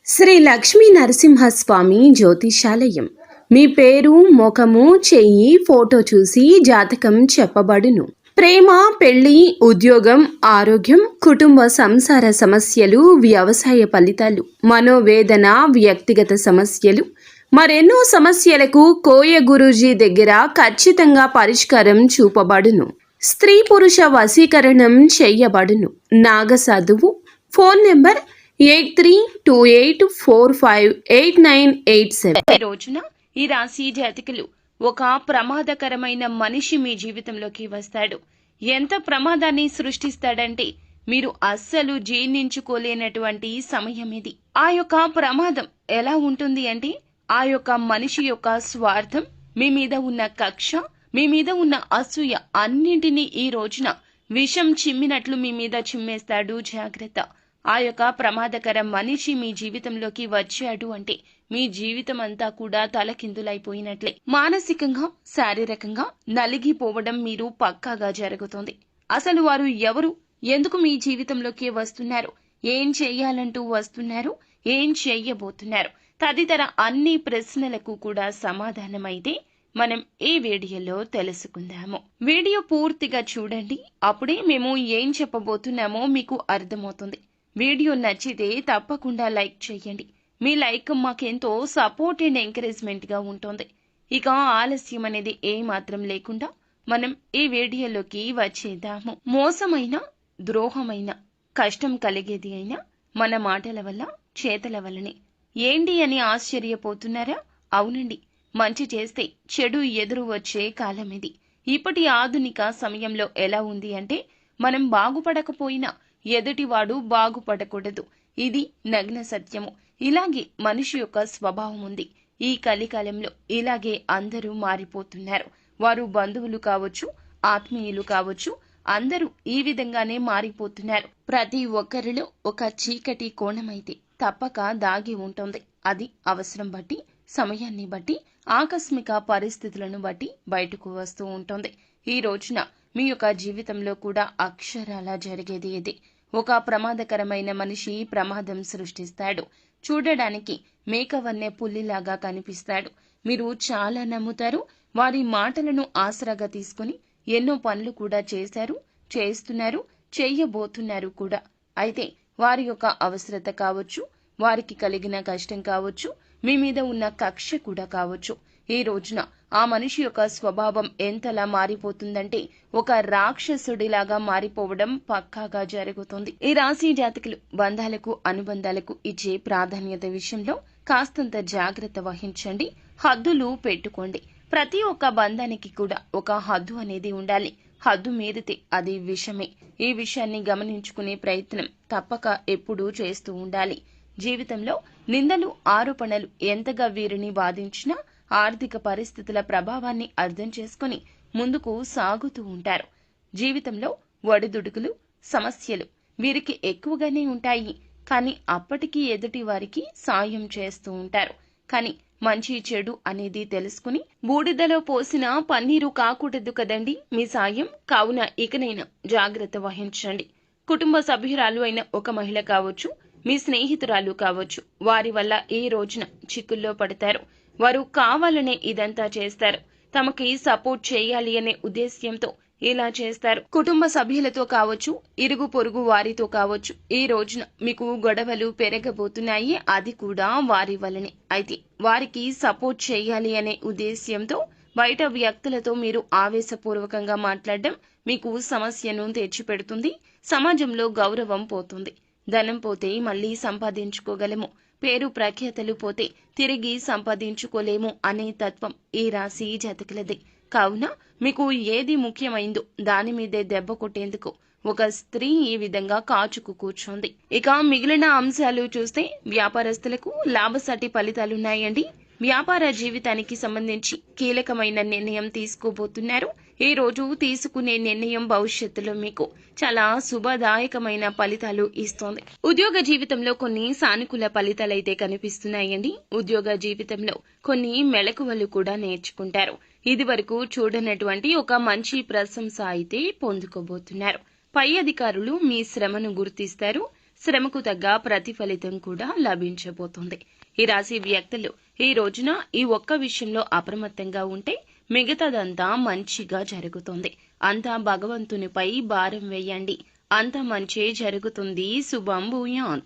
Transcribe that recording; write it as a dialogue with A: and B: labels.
A: శ్రీ లక్ష్మీ నరసింహస్వామి జ్యోతిషాలయం. మీ పేరు, ముఖము, చెయ్యి ఫోటో చూసి జాతకం చెప్పబడును. ప్రేమ, పెళ్లి, ఉద్యోగం, ఆరోగ్యం, కుటుంబ సంసార సమస్యలు, వ్యవసాయ ఫలితాలు, మనోవేదన, వ్యక్తిగత సమస్యలు, మరెన్నో సమస్యలకు కోయ గురూజీ దగ్గర ఖచ్చితంగా పరిష్కారం చూపబడును. స్త్రీ పురుష వశీకరణం చెయ్యబడును. నాగసాధువు. Phone number 8328458987. ఈ రోజున ఈ రాశి జాతకులు ఒక ప్రమాదకరమైన మనిషి మీ జీవితంలోకి వస్తాడు. ఎంత ప్రమాదాన్ని సృష్టిస్తాడంటే మీరు అస్సలు జీర్ణించుకోలేనటువంటి సమయం ఇది. ఆ యొక్క ప్రమాదం ఎలా ఉంటుంది అంటే ఆ యొక్క మనిషి యొక్క స్వార్థం, మీ మీద ఉన్న కక్ష, మీ మీద ఉన్న అసూయ అన్నింటినీ ఈ రోజున విషం చిమ్మినట్లు మీ మీద చిమ్మేస్తాడు. జాగ్రత్త. ఆ యొక్క ప్రమాదకర మనిషి మీ జీవితంలోకి వచ్చాడు అంటే మీ జీవితం అంతా కూడా తలకిందులైపోయినట్లే. మానసికంగా, శారీరకంగా నలిగిపోవడం మీరు పక్కాగా జరుగుతుంది. అసలు వారు ఎవరు, ఎందుకు మీ జీవితంలోకి వస్తున్నారు, ఏం చెయ్యాలంటూ వస్తున్నారు, ఏం చెయ్యబోతున్నారు తదితర అన్ని ప్రశ్నలకు కూడా సమాధానమైతే మనం ఈ వీడియోలో తెలుసుకుందాము. వీడియో పూర్తిగా చూడండి, అప్పుడే మేము ఏం చెప్పబోతున్నామో మీకు అర్థమవుతుంది. వీడియో నచ్చితే తప్పకుండా లైక్ చేయండి. మీ లైక్ మాకెంతో సపోర్ట్ అండ్ ఎంకరేజ్మెంట్ గా ఉంటుంది. ఇక ఆలస్యం అనేది ఏమాత్రం లేకుండా మనం ఈ వీడియోలోకి వచ్చేద్దాము. మోసమైన, ద్రోహమైన, కష్టం కలిగేది అయినా మన మాటల వల్ల, చేతల వల్లనే. ఏంటి అని ఆశ్చర్యపోతున్నారా? అవునండి, మంచి చేస్తే చెడు ఎదురు వచ్చే కాలం ఇది. ఇప్పటి ఆధునిక సమయంలో ఎలా ఉంది అంటే మనం బాగుపడకపోయినా ఎదుటివాడు బాగుపడకూడదు. ఇది నగ్న సత్యము. ఇలాగే మనిషి యొక్క స్వభావం ఉంది. ఈ కలికాలంలో ఇలాగే అందరూ మారిపోతున్నారు. వారు బంధువులు కావచ్చు, ఆత్మీయులు కావచ్చు, అందరూ ఈ విధంగానే మారిపోతున్నారు. ప్రతి ఒక్కరిలో ఒక చీకటి కోణమైతే తప్పక దాగి ఉంటుంది. అది అవసరం బట్టి, సమయాన్ని బట్టి, ఆకస్మిక పరిస్థితులను బట్టి బయటకు వస్తూ ఉంటుంది. ఈ రోజున మీ యొక్క జీవితంలో కూడా అక్షరాలా జరిగేది ఇది. ఒక ప్రమాదకరమైన మనిషి ప్రమాదం సృష్టిస్తాడు. చూడడానికి మేకవన్నె పుల్లిలాగా కనిపిస్తాడు. మీరు చాలా నమ్ముతారు. వారి మాటలను ఆసరాగా తీసుకుని ఎన్నో పనులు కూడా చేశారు, చేస్తున్నారు, చెయ్యబోతున్నారు కూడా. అయితే వారి యొక్క అవసరత కావచ్చు, వారికి కలిగిన కష్టం కావచ్చు, మీ మీద ఉన్న కక్ష కూడా కావచ్చు. ఈ రోజున ఆ మనిషి యొక్క స్వభావం ఎంతలా మారిపోతుందంటే ఒక రాక్షసుడిలాగా మారిపోవడం పక్కాగా జరుగుతుంది. ఈ రాశి జాతకులు బంధాలకు, అనుబంధాలకు ఇచ్చే ప్రాధాన్యత విషయంలో కాస్తంత జాగ్రత్త వహించండి. హద్దులు పెట్టుకోండి. ప్రతి ఒక్క బంధానికి కూడా ఒక హద్దు అనేది ఉండాలి. హద్దు మీరితే అది విషమే. ఈ విషయాన్ని గమనించుకునే ప్రయత్నం తప్పక ఎప్పుడూ చేస్తూ ఉండాలి. జీవితంలో నిందలు, ఆరోపణలు ఎంతగా వీరిని బాధించినా ఆర్థిక పరిస్థితుల ప్రభావాన్ని అర్థం చేసుకుని ముందుకు సాగుతూ ఉంటారు. జీవితంలో ఒడిదుడుకులు, సమస్యలు వీరికి ఎక్కువగానే ఉంటాయి. కానీ అప్పటికీ ఎదుటి వారికి సాయం చేస్తూ ఉంటారు. కానీ మంచి చెడు అనేది తెలుసుకుని బూడిదలో పోసిన పన్నీరు కాకూడదు కదండి మీ సాయం. కావున ఇకనైనా జాగ్రత్త వహించండి. కుటుంబ సభ్యురాలు అయిన ఒక మహిళ కావచ్చు, మీ స్నేహితురాలు కావచ్చు, వారి వల్ల ఈ రోజున చిక్కుల్లో పడతారు. వారు కావాలనే ఇదంతా చేస్తారు. తమకి సపోర్ట్ చేయాలి అనే ఉద్దేశ్యంతో ఇలా చేస్తారు. కుటుంబ సభ్యులతో కావచ్చు, ఇరుగు పొరుగు వారితో కావచ్చు, ఈ రోజున మీకు గొడవలు పెరగబోతున్నాయి. అది కూడా వారి వల్లనే. అయితే వారికి సపోర్ట్ చేయాలి అనే ఉద్దేశ్యంతో బయట వ్యక్తులతో మీరు ఆవేశపూర్వకంగా మాట్లాడడం మీకు సమస్యను తెచ్చిపెడుతుంది. సమాజంలో గౌరవం పోతుంది. ధనం పోతే మళ్లీ సంపాదించుకోగలము, పేరు ప్రఖ్యాతలు పోతే తిరిగి సంపాదించుకోలేము అనే తత్వం ఈ రాశి జాతకులది. కావున మీకు ఏది ముఖ్యమైందో దాని మీదే దెబ్బ కొట్టేందుకు ఒక స్త్రీ ఈ విధంగా కాచుకు కూర్చోంది. ఇక మిగిలిన అంశాలు చూస్తే వ్యాపారస్తులకు లాభసాటి ఫలితాలున్నాయండి. వ్యాపార జీవితానికి సంబంధించి కీలకమైన నిర్ణయం తీసుకోబోతున్నారు. ఈ రోజు తీసుకునే నిర్ణయం భవిష్యత్తులో మీకు చాలా శుభదాయకమైన ఫలితాలు ఇస్తోంది. ఉద్యోగ జీవితంలో కొన్ని సానుకూల ఫలితాలైతే కనిపిస్తున్నాయండి. ఉద్యోగ జీవితంలో కొన్ని మెళకువలు కూడా నేర్చుకుంటారు. ఇది వరకు చూడనటువంటి ఒక మంచి ప్రశంస అయితే పొందుకోబోతున్నారు. పై అధికారులు మీ శ్రమను గుర్తిస్తారు. శ్రమకు తగ్గ ప్రతిఫలితం కూడా లభించబోతుంది. ఈ రాశి వ్యక్తులు ఈ రోజున ఈ ఒక్క విషయంలో అప్రమత్తంగా ఉంటే మిగతాదంతా మంచిగా జరుగుతుంది. అంతా భగవంతునిపై భారం వేయండి. అంత మంచే జరుగుతుంది. శుభం భూయాత్.